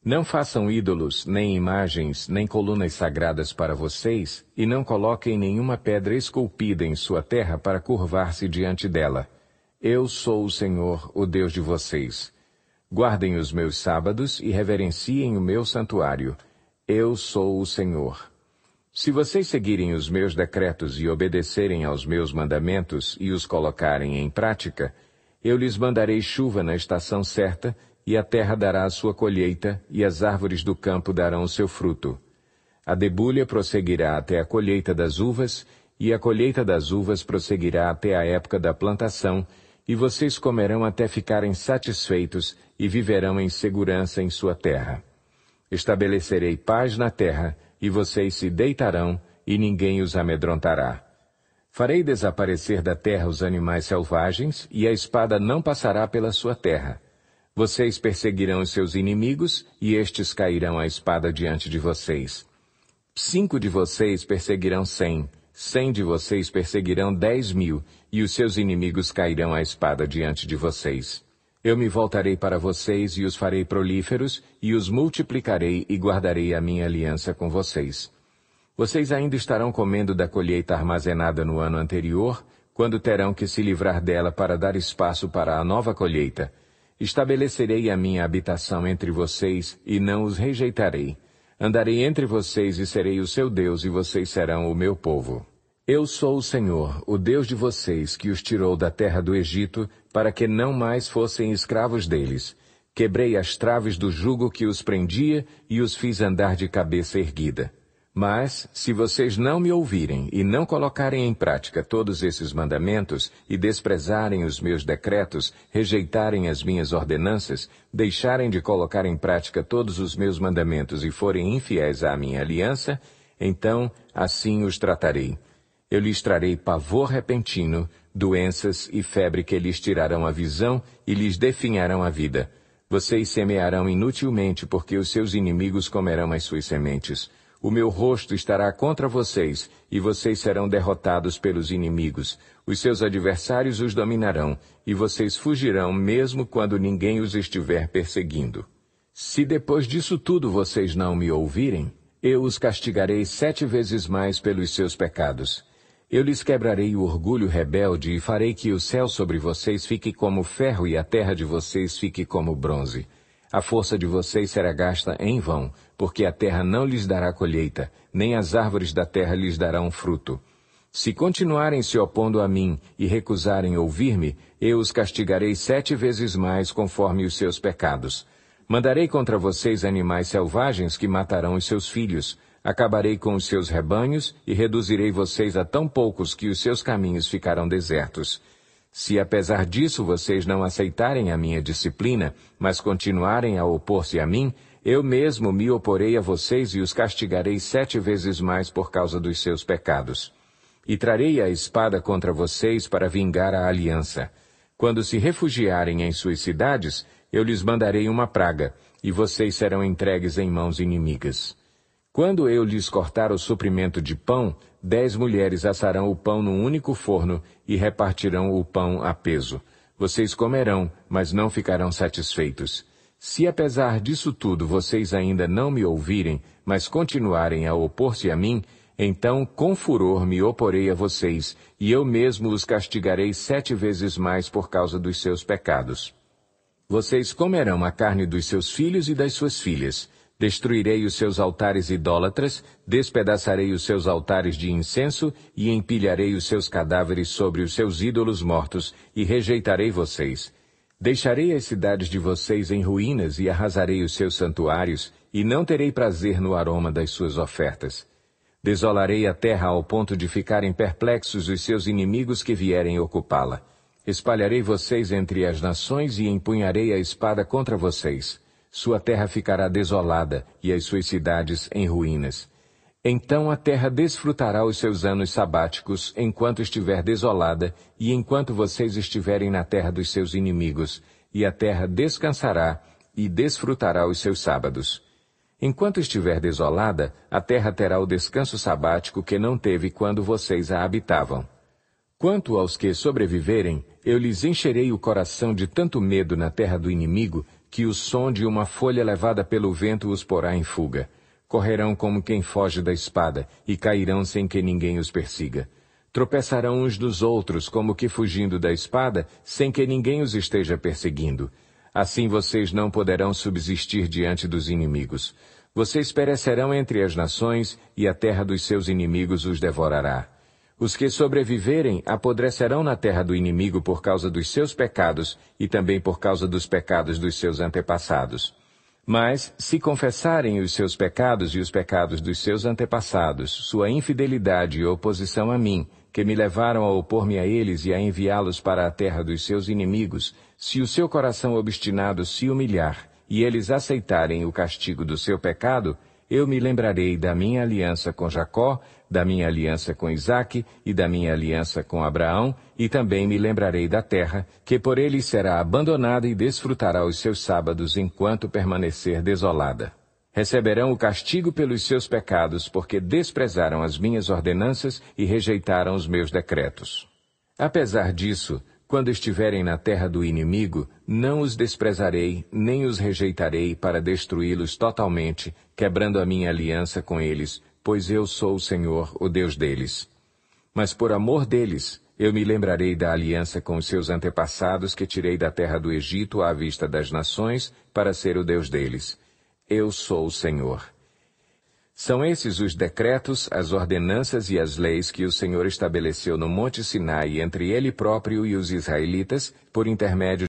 Não façam ídolos, nem imagens, nem colunas sagradas para vocês, e não coloquem nenhuma pedra esculpida em sua terra para curvar-se diante dela. Eu sou o Senhor, o Deus de vocês. Guardem os meus sábados e reverenciem o meu santuário. Eu sou o Senhor. Se vocês seguirem os meus decretos e obedecerem aos meus mandamentos e os colocarem em prática, eu lhes mandarei chuva na estação certa, e a terra dará a sua colheita, e as árvores do campo darão o seu fruto. A debulha prosseguirá até a colheita das uvas, e a colheita das uvas prosseguirá até a época da plantação, e vocês comerão até ficarem satisfeitos e viverão em segurança em sua terra. Estabelecerei paz na terra, e vocês se deitarão, e ninguém os amedrontará. Farei desaparecer da terra os animais selvagens, e a espada não passará pela sua terra. Vocês perseguirão os seus inimigos, e estes cairão à espada diante de vocês. 5 de vocês perseguirão 100, 100 de vocês perseguirão 10.000, e os seus inimigos cairão à espada diante de vocês. Eu me voltarei para vocês e os farei prolíferos, e os multiplicarei e guardarei a minha aliança com vocês. Vocês ainda estarão comendo da colheita armazenada no ano anterior, quando terão que se livrar dela para dar espaço para a nova colheita. Estabelecerei a minha habitação entre vocês e não os rejeitarei. Andarei entre vocês e serei o seu Deus e vocês serão o meu povo. Eu sou o Senhor, o Deus de vocês, que os tirou da terra do Egito, para que não mais fossem escravos deles. Quebrei as traves do jugo que os prendia e os fiz andar de cabeça erguida. Mas, se vocês não me ouvirem e não colocarem em prática todos esses mandamentos e desprezarem os meus decretos, rejeitarem as minhas ordenanças, deixarem de colocar em prática todos os meus mandamentos e forem infiéis à minha aliança, então assim os tratarei. Eu lhes trarei pavor repentino, doenças e febre que lhes tirarão a visão e lhes definharão a vida. Vocês semearão inutilmente porque os seus inimigos comerão as suas sementes. O meu rosto estará contra vocês, e vocês serão derrotados pelos inimigos. Os seus adversários os dominarão, e vocês fugirão mesmo quando ninguém os estiver perseguindo. Se depois disso tudo vocês não me ouvirem, eu os castigarei 7 vezes mais pelos seus pecados. Eu lhes quebrarei o orgulho rebelde e farei que o céu sobre vocês fique como ferro e a terra de vocês fique como bronze. A força de vocês será gasta em vão, porque a terra não lhes dará colheita, nem as árvores da terra lhes darão fruto. Se continuarem se opondo a mim e recusarem ouvir-me, eu os castigarei 7 vezes mais conforme os seus pecados. Mandarei contra vocês animais selvagens que matarão os seus filhos. Acabarei com os seus rebanhos e reduzirei vocês a tão poucos que os seus caminhos ficarão desertos. Se apesar disso vocês não aceitarem a minha disciplina, mas continuarem a opor-se a mim, eu mesmo me oporei a vocês e os castigarei 7 vezes mais por causa dos seus pecados. E trarei a espada contra vocês para vingar a aliança. Quando se refugiarem em suas cidades, eu lhes mandarei uma praga, e vocês serão entregues em mãos inimigas. Quando eu lhes cortar o suprimento de pão, 10 mulheres assarão o pão num único forno e repartirão o pão a peso. Vocês comerão, mas não ficarão satisfeitos. Se apesar disso tudo vocês ainda não me ouvirem, mas continuarem a opor-se a mim, então com furor me oporei a vocês, e eu mesmo os castigarei 7 vezes mais por causa dos seus pecados. Vocês comerão a carne dos seus filhos e das suas filhas. Destruirei os seus altares idólatras, despedaçarei os seus altares de incenso e empilharei os seus cadáveres sobre os seus ídolos mortos e rejeitarei vocês. Deixarei as cidades de vocês em ruínas e arrasarei os seus santuários e não terei prazer no aroma das suas ofertas. Desolarei a terra ao ponto de ficarem perplexos os seus inimigos que vierem ocupá-la. Espalharei vocês entre as nações e empunharei a espada contra vocês. Sua terra ficará desolada e as suas cidades em ruínas. Então a terra desfrutará os seus anos sabáticos enquanto estiver desolada e enquanto vocês estiverem na terra dos seus inimigos, e a terra descansará e desfrutará os seus sábados. Enquanto estiver desolada, a terra terá o descanso sabático que não teve quando vocês a habitavam. Quanto aos que sobreviverem, eu lhes encherei o coração de tanto medo na terra do inimigo, que o som de uma folha levada pelo vento os porá em fuga. Correrão como quem foge da espada, e cairão sem que ninguém os persiga. Tropeçarão uns dos outros, como que fugindo da espada, sem que ninguém os esteja perseguindo. Assim vocês não poderão subsistir diante dos inimigos. Vocês perecerão entre as nações, e a terra dos seus inimigos os devorará. Os que sobreviverem apodrecerão na terra do inimigo por causa dos seus pecados, e também por causa dos pecados dos seus antepassados. Mas, se confessarem os seus pecados e os pecados dos seus antepassados, sua infidelidade e oposição a mim, que me levaram a opor-me a eles e a enviá-los para a terra dos seus inimigos, se o seu coração obstinado se humilhar, e eles aceitarem o castigo do seu pecado, eu me lembrarei da minha aliança com Jacó, da minha aliança com Isaque e da minha aliança com Abraão, e também me lembrarei da terra, que por eles será abandonada e desfrutará os seus sábados enquanto permanecer desolada. Receberão o castigo pelos seus pecados, porque desprezaram as minhas ordenanças e rejeitaram os meus decretos. Apesar disso, quando estiverem na terra do inimigo, não os desprezarei, nem os rejeitarei para destruí-los totalmente, quebrando a minha aliança com eles, pois eu sou o Senhor, o Deus deles. Mas por amor deles, eu me lembrarei da aliança com os seus antepassados que tirei da terra do Egito à vista das nações, para ser o Deus deles. Eu sou o Senhor. São esses os decretos, as ordenanças e as leis que o Senhor estabeleceu no Monte Sinai entre Ele próprio e os israelitas, por intermédio